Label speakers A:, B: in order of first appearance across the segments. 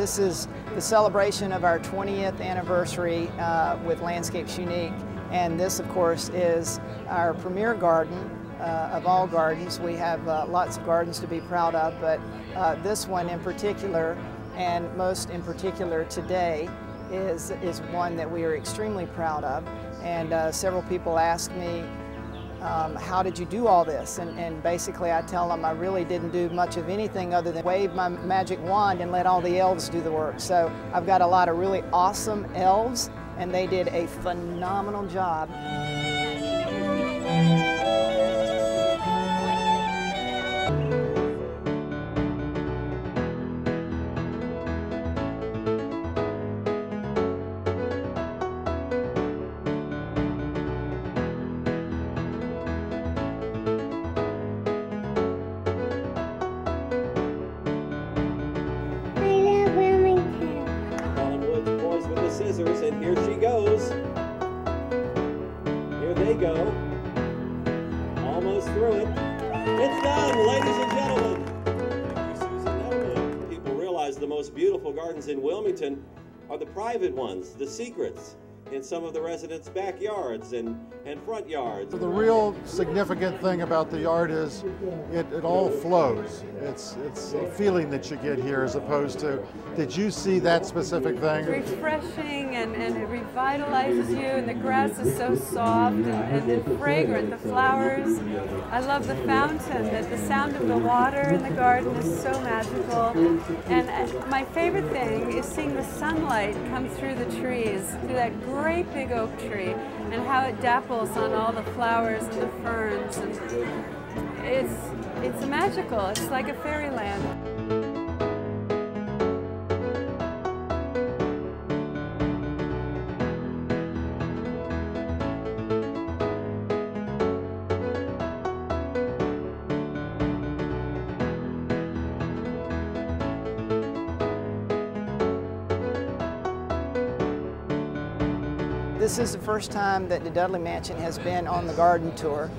A: This is the celebration of our 20th anniversary with Landscapes Unique, and this of course is our premier garden of all gardens. We have lots of gardens to be proud of, but this one in particular, and most in particular today, is one that we are extremely proud of. And several people ask me, how did you do all this? And basically I tell them I really didn't do much of anything other than wave my magic wand and let all the elves do the work. So I've got a lot of really awesome elves, and they did a phenomenal job.
B: Scissors, and here she goes. Here they go. Almost through it. It's done, ladies and gentlemen. Thank you, Susan Edelman. People realize the most beautiful gardens in Wilmington are the private ones, the secrets, in some of the residents' backyards and front yards.
C: The real significant thing about the yard is it all flows. It's a feeling that you get here as opposed to, did you see that specific thing?
D: It's refreshing and it revitalizes you, and the grass is so soft and fragrant, the flowers. I love the fountain, that the sound of the water in the garden is so magical. And my favorite thing is seeing the sunlight come through the trees, through that great big oak tree, and how it dapples on all the flowers and the ferns. And it's magical. It's like a fairyland.
A: This is the first time that the Dudley Mansion has been on the garden tour,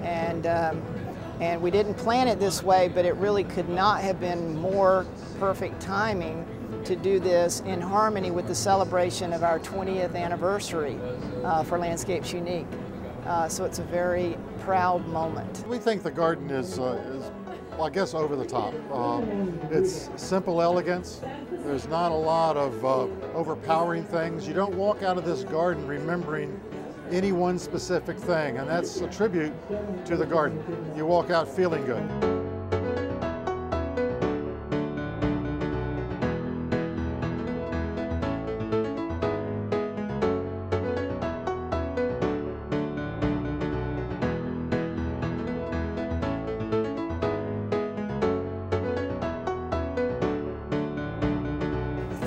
A: and we didn't plan it this way, but it really could not have been more perfect timing to do this in harmony with the celebration of our 20th anniversary for Landscapes Unique. So it's a very proud moment.
C: We think the garden is well, I guess over the top. It's simple elegance. There's not a lot of overpowering things. You don't walk out of this garden remembering any one specific thing, and that's a tribute to the garden. You walk out feeling good.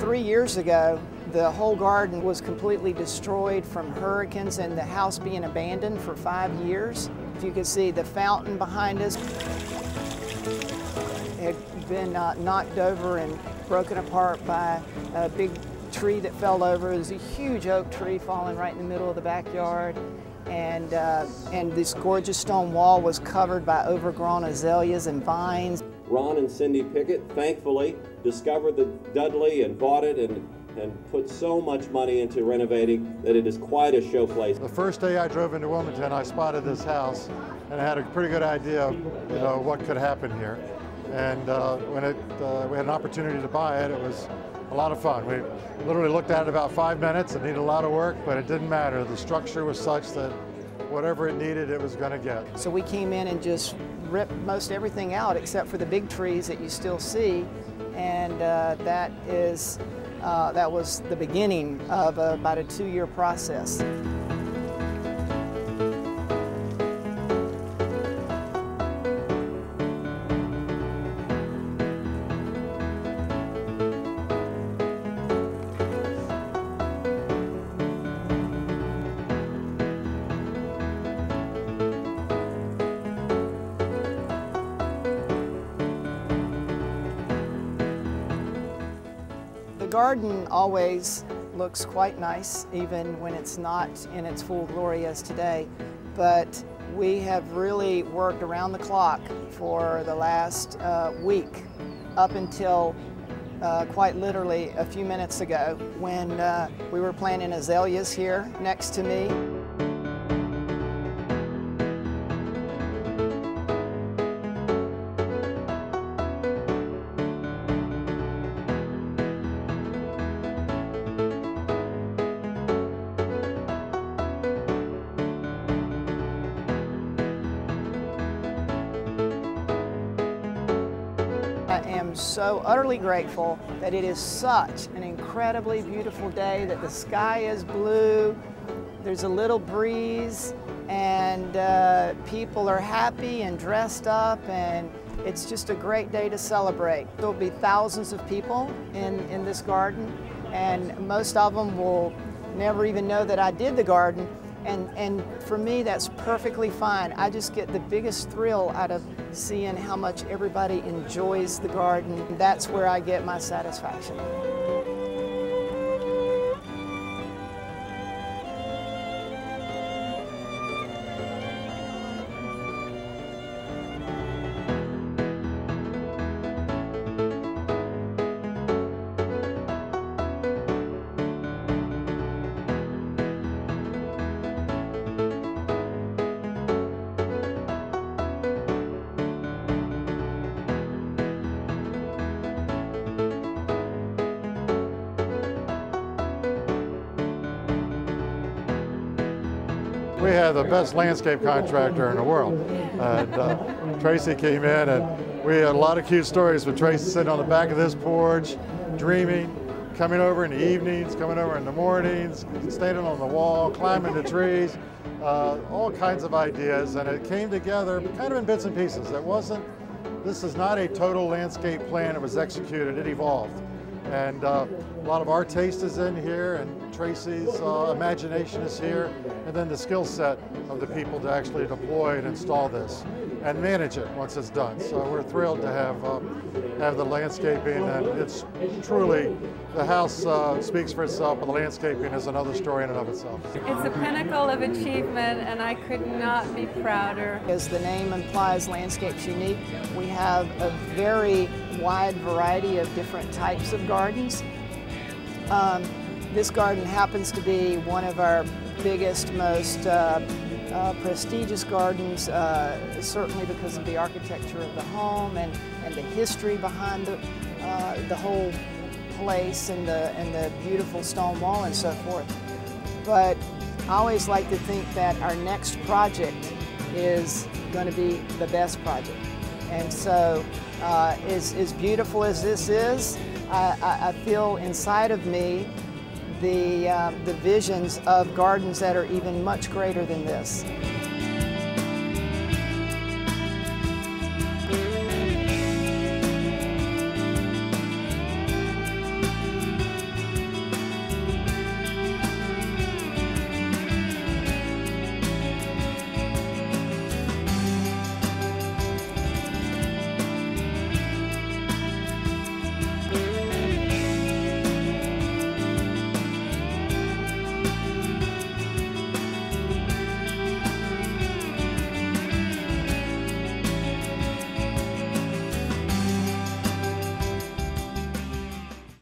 A: 3 years ago, the whole garden was completely destroyed from hurricanes and the house being abandoned for 5 years. If you can see the fountain behind us had been knocked over and broken apart by a big tree that fell over. It was a huge oak tree falling right in the middle of the backyard. And this gorgeous stone wall was covered by overgrown azaleas and vines.
B: Ron and Cindy Pickett, thankfully, discovered the Dudley and bought it and put so much money into renovating that it is quite a showplace.
C: The first day I drove into Wilmington, I spotted this house and I had a pretty good idea of what could happen here. And when we had an opportunity to buy it, it was a lot of fun. We literally looked at it about 5 minutes. It needed a lot of work, but it didn't matter. The structure was such that whatever it needed, it was going to get.
A: So we came in and just ripped most everything out except for the big trees that you still see, and that was the beginning of about a 2-year process. The garden always looks quite nice, even when it's not in its full glory as today, but we have really worked around the clock for the last week up until quite literally a few minutes ago when we were planting azaleas here next to me. I am so utterly grateful that it is such an incredibly beautiful day, that the sky is blue, there's a little breeze, and people are happy and dressed up, and it's just a great day to celebrate. There'll be thousands of people in this garden, and most of them will never even know that I did the garden. And for me, that's perfectly fine. I just get the biggest thrill out of seeing how much everybody enjoys the garden. That's where I get my satisfaction.
C: We had the best landscape contractor in the world. And Tracy came in, and we had a lot of cute stories with Tracy sitting on the back of this porch, dreaming, coming over in the evenings, coming over in the mornings, standing on the wall, climbing the trees, all kinds of ideas. And it came together kind of in bits and pieces. This is not a total landscape plan. It was executed, it evolved. And a lot of our taste is in here, and Tracy's imagination is here, and then the skill set of the people to actually deploy and install this and manage it once it's done. So we're thrilled to have the landscaping, and it's truly, the house speaks for itself, but the landscaping is another story in and of itself.
D: It's a pinnacle of achievement, and I could not be prouder.
A: As the name implies, Landscape's unique. We have a very wide variety of different types of gardens. This garden happens to be one of our biggest, most prestigious gardens, certainly because of the architecture of the home and the history behind the whole place and the beautiful stone wall and so forth. But I always like to think that our next project is going to be the best project. And so as beautiful as this is, I feel inside of me the visions of gardens that are even much greater than this.